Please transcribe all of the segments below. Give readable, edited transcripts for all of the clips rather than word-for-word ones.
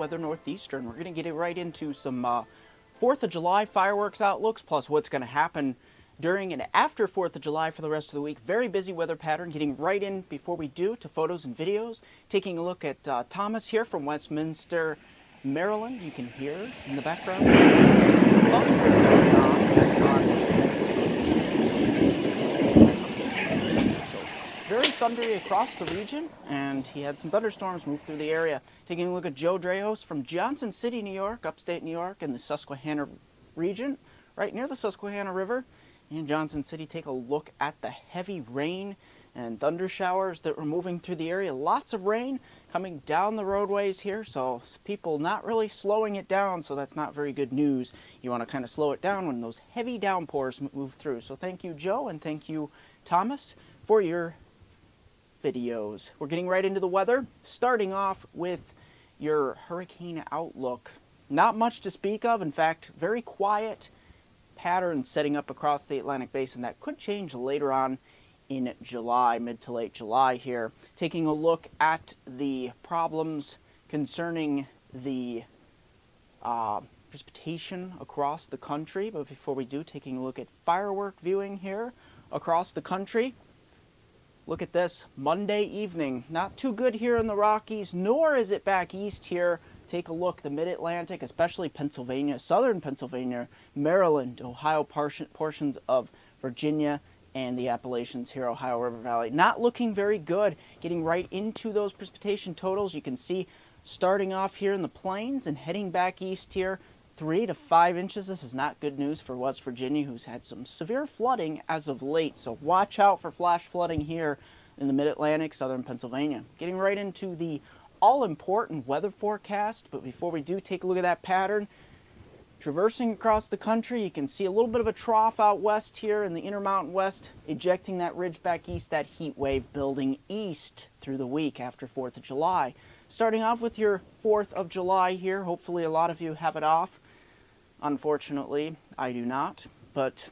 Weather Northeastern. We're going to get right into some 4th of July fireworks outlooks, plus what's going to happen during and after 4th of July for the rest of the week. Very busy weather pattern. Getting right in before we do to photos and videos. Taking a look at Thomas here from Westminster, Maryland. You can hear in the background. Very thundery across the region, and he had some thunderstorms move through the area. Taking a look at Joe Drejos from Johnson City, New York, upstate New York, in the Susquehanna region, right near the Susquehanna River. In Johnson City, take a look at the heavy rain and thunder showers that were moving through the area. Lots of rain coming down the roadways here, so people not really slowing it down, so that's not very good news. You want to kind of slow it down when those heavy downpours move through. So thank you, Joe, and thank you, Thomas, for your videos. We're getting right into the weather, starting off with your hurricane outlook. Not much to speak of. In fact, very quiet pattern setting up across the Atlantic Basin. That could change later on in July, mid to late July here. Taking a look at the problems concerning the precipitation across the country. But before we do, taking a look at firework viewing here across the country. Look at this, Monday evening. Not too good here in the Rockies, nor is it back east here. Take a look, the mid-Atlantic, especially Pennsylvania, southern Pennsylvania, Maryland, Ohio, portions of Virginia, and the Appalachians here, Ohio River Valley. Not looking very good. Getting right into those precipitation totals. You can see starting off here in the plains and heading back east here, 3 to 5 inches. This is not good news for West Virginia, who's had some severe flooding as of late. So watch out for flash flooding here in the mid-Atlantic, southern Pennsylvania. Getting right into the all-important weather forecast. But before we do, take a look at that pattern. Traversing across the country, you can see a little bit of a trough out west here in the Intermountain West, ejecting that ridge back east, that heat wave building east through the week after 4th of July. Starting off with your 4th of July here. Hopefully a lot of you have it off. Unfortunately, I do not, but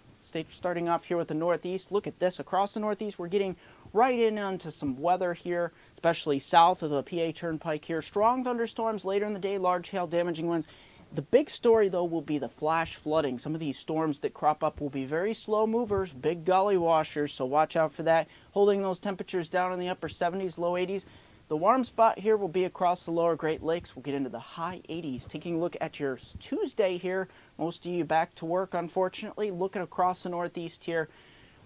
starting off here with the Northeast, look at this. Across the Northeast, we're getting right in onto some weather here, especially south of the PA Turnpike here. Strong thunderstorms later in the day, large hail, damaging winds. The big story, though, will be the flash flooding. Some of these storms that crop up will be very slow movers, big gully washers, so watch out for that. Holding those temperatures down in the upper 70s, low 80s. The warm spot here will be across the lower Great Lakes. We'll get into the high 80s. Taking a look at your Tuesday here. Most of you back to work, unfortunately. Looking across the Northeast here.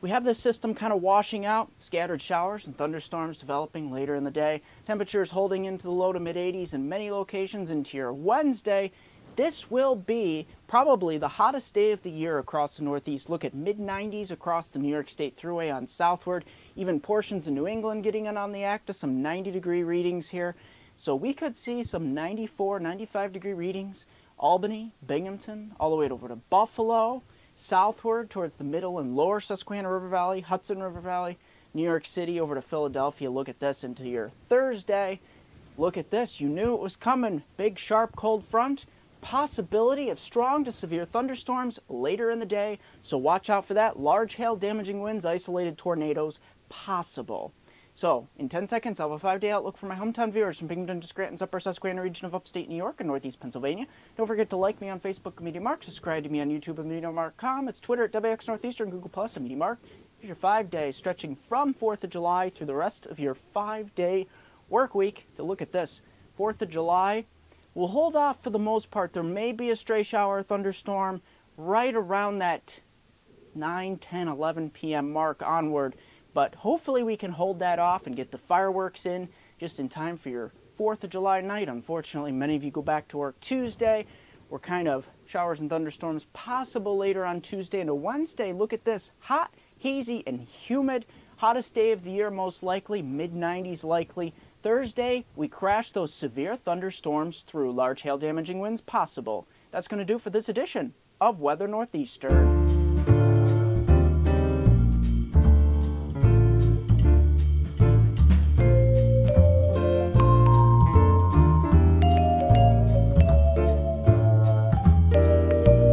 We have this system kind of washing out. Scattered showers and thunderstorms developing later in the day. Temperatures holding into the low to mid 80s in many locations into your Wednesday. This will be probably the hottest day of the year across the Northeast. Look at mid-90s across the New York State Thruway on southward. Even portions of New England getting in on the act to some 90-degree readings here. So we could see some 94, 95-degree readings. Albany, Binghamton, all the way over to Buffalo, southward towards the middle and lower Susquehanna River Valley, Hudson River Valley, New York City over to Philadelphia. Look at this into your Thursday. Look at this. You knew it was coming. Big, sharp, cold front. Possibility of strong to severe thunderstorms later in the day, so watch out for that. Large hail, damaging winds, isolated tornadoes possible. So in 10 seconds, I'll have a 5-day outlook for my hometown viewers from Binghamton to Scranton's upper Susquehanna region of upstate New York and northeast Pennsylvania. Don't forget to like me on Facebook at MeteoMark, subscribe to me on YouTube at MeteoMark.com. It's Twitter at WX Northeastern, Google Plus at MeteoMark. Here's your 5-day stretching from 4th of July through the rest of your 5-day work week. To look at this, 4th of July. We'll hold off for the most part. There may be a stray shower or thunderstorm right around that 9, 10, 11 p.m. mark onward. But hopefully we can hold that off and get the fireworks in just in time for your 4th of July night. Unfortunately, many of you go back to work Tuesday. We're kind of showers and thunderstorms possible later on Tuesday into Wednesday. Look at this. Hot, hazy, and humid. Hottest day of the year most likely. Mid-90s likely. Thursday, we crash those severe thunderstorms through. Large hail damaging winds possible. That's going to do for this edition of Weather Northeastern.